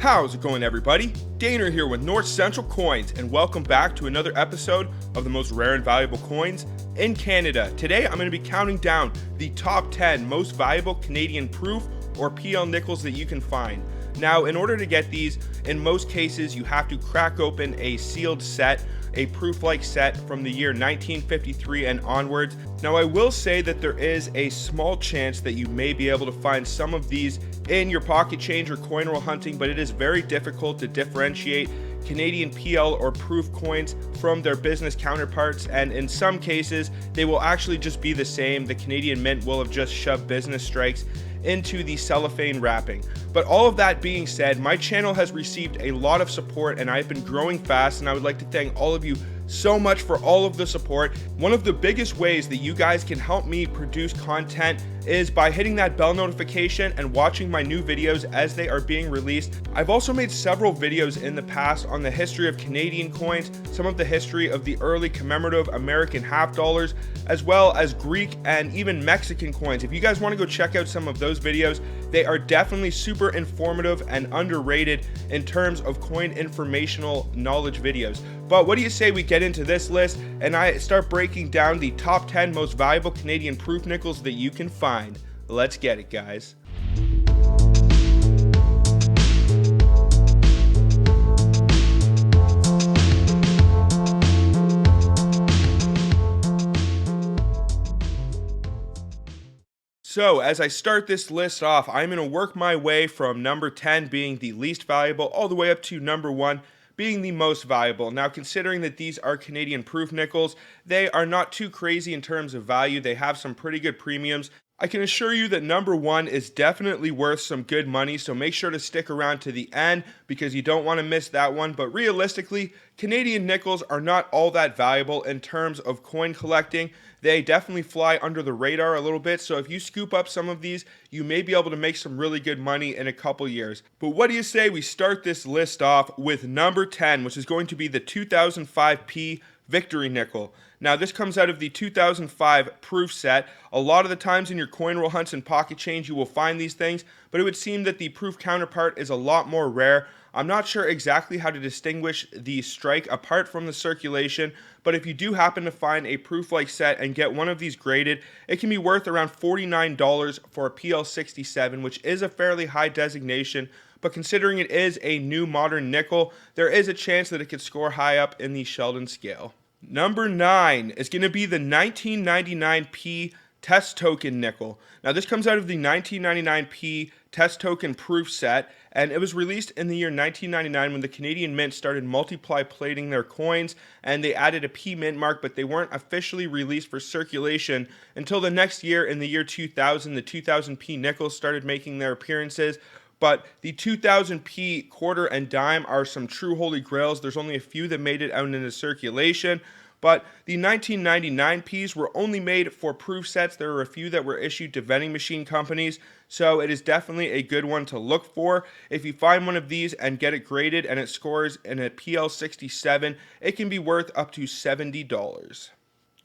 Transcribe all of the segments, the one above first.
How's it going, everybody? Daner here with North Central Coins, and welcome back to another episode of the most rare and valuable coins in Canada. Today, I'm going to be counting down the top 10 most valuable Canadian proof or PL nickels that you can find. Now, in order to get these, in most cases, you have to crack open a sealed set, a proof-like set from the year 1953 and onwards. Now, I will say that there is a small chance that you may be able to find some of these in your pocket change or coin roll hunting, but it is very difficult to differentiate Canadian PL or proof coins from their business counterparts, and in some cases they will actually just be the same. The Canadian Mint will have just shoved business strikes into the cellophane wrapping. But all of that being said, my channel has received a lot of support and I've been growing fast, and I would like to thank all of you so much for all of the support. One of the biggest ways that you guys can help me produce content is by hitting that bell notification and watching my new videos as they are being released. I've also made several videos in the past on the history of Canadian coins, some of the history of the early commemorative American half dollars, as well as Greek and even Mexican coins. If you guys want to go check out some of those videos, they are definitely super informative and underrated in terms of coin informational knowledge videos. But what do you say we get into this list and I start breaking down the top 10 most valuable Canadian proof nickels that you can find? Let's get it, guys. So as I start this list off, I'm going to work my way from number 10 being the least valuable all the way up to number 1 being the most valuable. Now, considering that these are Canadian proof nickels, they are not too crazy in terms of value. They have some pretty good premiums. I can assure you that number 1 is definitely worth some good money, so make sure to stick around to the end because you don't want to miss that one. But realistically, Canadian nickels are not all that valuable in terms of coin collecting. They definitely fly under the radar a little bit, so if you scoop up some of these, you may be able to make some really good money in a couple years. But what do you say we start this list off with number 10, which is going to be the 2005p Victory Nickel. Now, this comes out of the 2005 proof set. A lot of the times in your coin roll hunts and pocket change, you will find these things, but it would seem that the proof counterpart is a lot more rare. I'm not sure exactly how to distinguish the strike apart from the circulation, but if you do happen to find a proof-like set and get one of these graded, it can be worth around $49 for a PL67, which is a fairly high designation. But considering it is a new modern nickel, there is a chance that it could score high up in the Sheldon scale. Number 9 is going to be the 1999p test token nickel. Now, this comes out of the 1999p test token proof set, and it was released in the year 1999 when the Canadian Mint started multiply plating their coins, and they added a P mint mark, but they weren't officially released for circulation until the next year. In the year 2000, the 2000p nickels started making their appearances. But the 2000p quarter and dime are some true holy grails. There's only a few that made it out into circulation. But the 1999ps were only made for proof sets. There were a few that were issued to vending machine companies. So it is definitely a good one to look for. If you find one of these and get it graded and it scores in a PL67, it can be worth up to $70.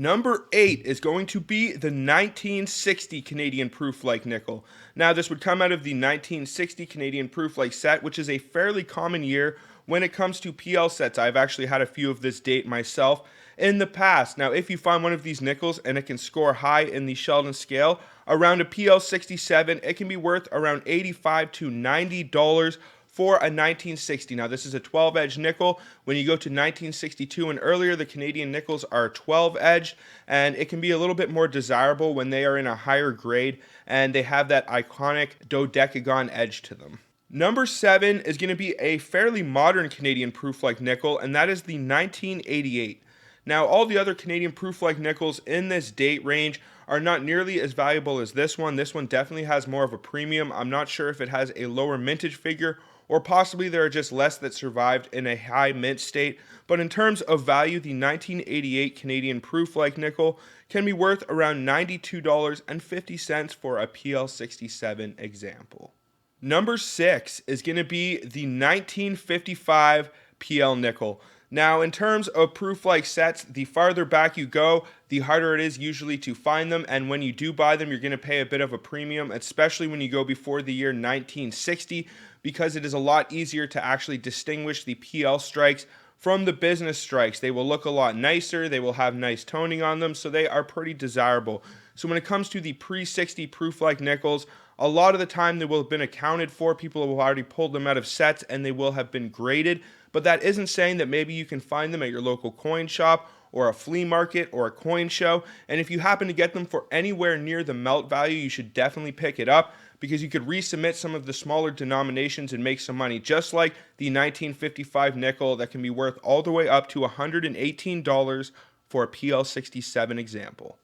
Number 8 is going to be the 1960 Canadian proof-like nickel. Now, this would come out of the 1960 Canadian proof-like set, which is a fairly common year when it comes to PL sets. I've actually had a few of this date myself in the past. Now, if you find one of these nickels and it can score high in the Sheldon scale, around a PL67, it can be worth around $85 to $90 for a 1960. Now, this is a 12-edge nickel. When you go to 1962 and earlier, the Canadian nickels are 12-edged, and it can be a little bit more desirable when they are in a higher grade and they have that iconic dodecagon edge to them. Number 7 is going to be a fairly modern Canadian proof-like nickel, and that is the 1988. Now, all the other Canadian proof-like nickels in this date range are not nearly as valuable as this one. This one definitely has more of a premium. I'm not sure if it has a lower mintage figure, or possibly there are just less that survived in a high mint state. But in terms of value, the 1988 Canadian proof-like nickel can be worth around $92.50 for a PL67 example. Number 6 is going to be the 1955 PL nickel. Now, in terms of proof-like sets, the farther back you go, the harder it is usually to find them. And when you do buy them, you're going to pay a bit of a premium, especially when you go before the year 1960, because it is a lot easier to actually distinguish the PL strikes from the business strikes. They will look a lot nicer, they will have nice toning on them, so they are pretty desirable. So when it comes to the pre-60 proof-like nickels, a lot of the time they will have been accounted for. People have already pulled them out of sets and they will have been graded. But that isn't saying that maybe you can find them at your local coin shop or a flea market or a coin show. And if you happen to get them for anywhere near the melt value, you should definitely pick it up, because you could resubmit some of the smaller denominations and make some money, just like the 1955 nickel that can be worth all the way up to $118 for a PL67 example.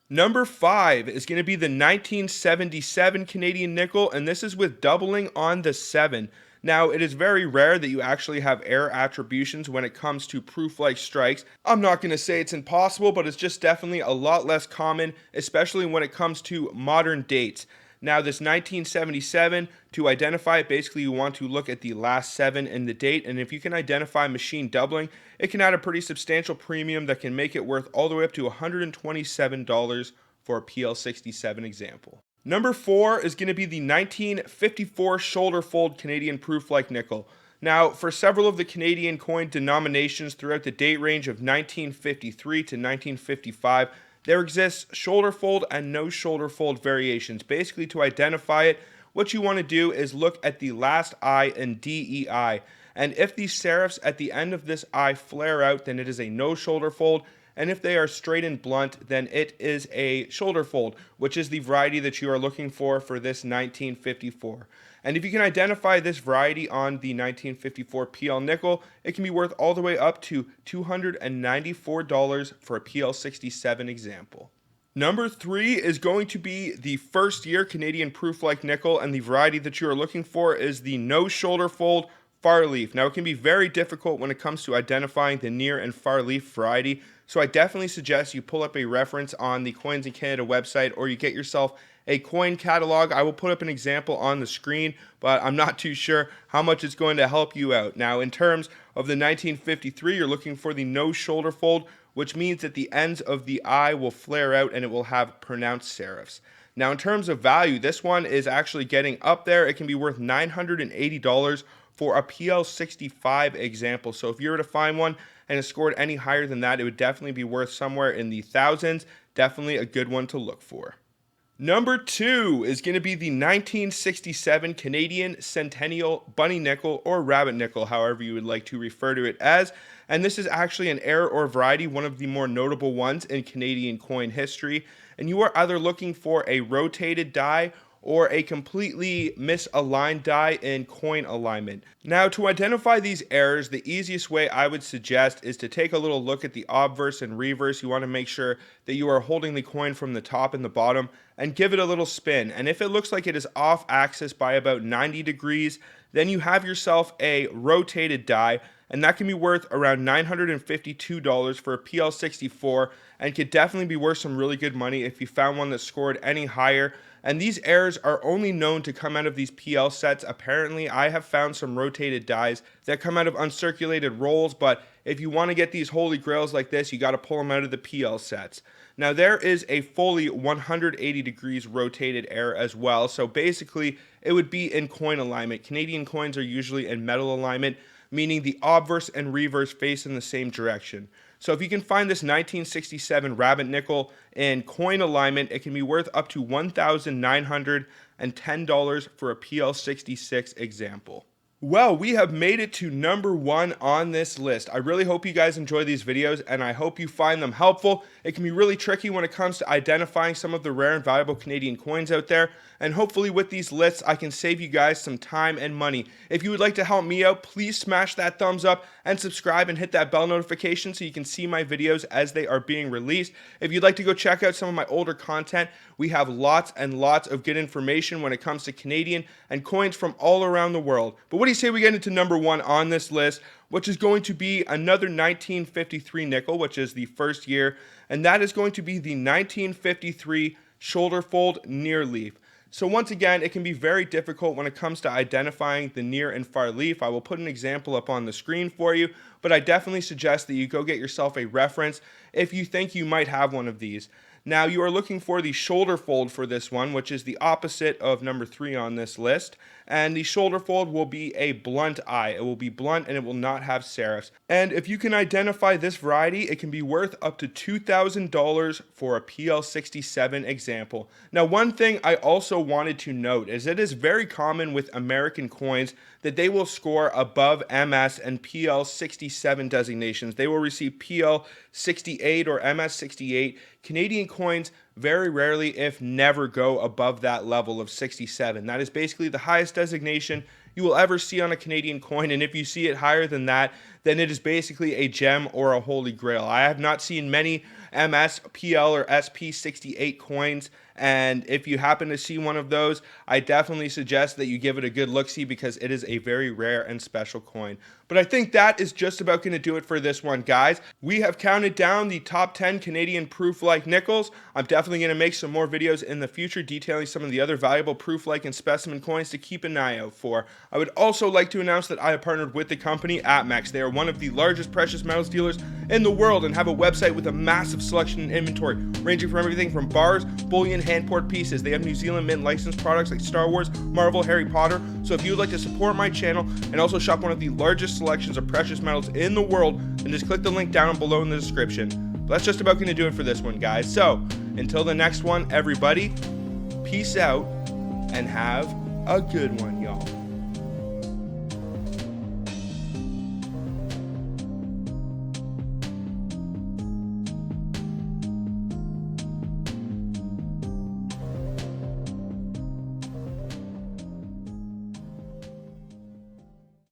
Number 5 is going to be the 1977 Canadian nickel, and this is with doubling on the 7. Now, it is very rare that you actually have error attributions when it comes to proof-like strikes. I'm not going to say it's impossible, but it's just definitely a lot less common, especially when it comes to modern dates. Now, this 1977, to identify it, basically you want to look at the last 7 in the date, and if you can identify machine doubling, it can add a pretty substantial premium that can make it worth all the way up to $127 for a PL67 example. Number 4 is going to be the 1954 shoulder fold Canadian proof-like nickel. Now, for several of the Canadian coin denominations throughout the date range of 1953 to 1955, there exists shoulder fold and no shoulder fold variations. Basically, to identify it, what you want to do is look at the last I in DEI. And if the serifs at the end of this I flare out, then it is a no shoulder fold. And if they are straight and blunt, then it is a shoulder fold, which is the variety that you are looking for this 1954. And if you can identify this variety on the 1954 PL nickel, it can be worth all the way up to $294 for a PL67 example. Number 3 is going to be the first year Canadian proof-like nickel, and the variety that you are looking for is the no shoulder fold far leaf. Now, it can be very difficult when it comes to identifying the near and far leaf variety, so I definitely suggest you pull up a reference on the Coins in Canada website, or you get yourself a coin catalog. I will put up an example on the screen, but I'm not too sure how much it's going to help you out. Now, in terms of the 1953, you're looking for the no shoulder fold, which means that the ends of the eye will flare out and it will have pronounced serifs. Now, in terms of value, this one is actually getting up there. It can be worth $980 for a PL65 example. So if you were to find one and it scored any higher than that, it would definitely be worth somewhere in the thousands. Definitely a good one to look for. Number 2 is going to be the 1967 Canadian Centennial Bunny Nickel, or Rabbit Nickel, however you would like to refer to it as. And this is actually an error or variety, one of the more notable ones in Canadian coin history. And you are either looking for a rotated die or a completely misaligned die in coin alignment. Now, to identify these errors, the easiest way I would suggest is to take a little look at the obverse and reverse. You want to make sure that you are holding the coin from the top and the bottom, and give it a little spin. And if it looks like it is off axis by about 90 degrees, then you have yourself a rotated die, and that can be worth around $952 for a PL64, and could definitely be worth some really good money if you found one that scored any higher. And these errors are only known to come out of these PL sets. Apparently, I have found some rotated dies that come out of uncirculated rolls, but if you want to get these holy grails like this, you got to pull them out of the PL sets. Now, there is a fully 180 degrees rotated error as well, so basically it would be in coin alignment. Canadian coins are usually in metal alignment, meaning the obverse and reverse face in the same direction. So if you can find this 1967 Rabbit Nickel in coin alignment, it can be worth up to $1,910 for a PL66 example. Well, we have made it to number 1 on this list. I really hope you guys enjoy these videos, and I hope you find them helpful. It can be really tricky when it comes to identifying some of the rare and valuable Canadian coins out there, and hopefully with these lists, I can save you guys some time and money. If you would like to help me out, please smash that thumbs up and subscribe and hit that bell notification so you can see my videos as they are being released. If you'd like to go check out some of my older content, we have lots and lots of good information when it comes to Canadian and coins from all around the world. But what do you say we get into number 1 on this list, which is going to be another 1953 nickel, which is the first year, and that is going to be the 1953 shoulder fold near leaf. So once again, it can be very difficult when it comes to identifying the near and far leaf. I will put an example up on the screen for you, but I definitely suggest that you go get yourself a reference if you think you might have one of these. Now you are looking for the shoulder fold for this one, which is the opposite of number 3 on this list. And the shoulder fold will be a blunt eye. It will be blunt and it will not have serifs. And if you can identify this variety, it can be worth up to $2,000 for a PL67 example. Now, one thing I also wanted to note is it is very common with American coins that they will score above MS and PL67 designations. They will receive PL68 or MS68. Canadian coins very rarely, if never, go above that level of 67. That is basically the highest designation you will ever see on a Canadian coin, and if you see it higher than that, then it is basically a gem or a holy grail. I have not seen many MS, PL, or SP68 coins, and if you happen to see one of those, I definitely suggest that you give it a good look-see because it is a very rare and special coin. But I think that is just about going to do it for this one, guys. We have counted down the top 10 Canadian proof-like nickels. I'm definitely going to make some more videos in the future detailing some of the other valuable proof-like and specimen coins to keep an eye out for. I would also like to announce that I have partnered with the company APMEX. They are one of the largest precious metals dealers in the world and have a website with a massive selection and inventory, ranging from everything from bars, bullion, hand-poured pieces. They have New Zealand Mint licensed products like Star Wars, Marvel, Harry Potter. So if you would like to support my channel and also shop one of the largest selections of precious metals in the world, then just click the link down below in the description. But that's just about going to do it for this one, guys. So until the next one, everybody, peace out and have a good one, y'all.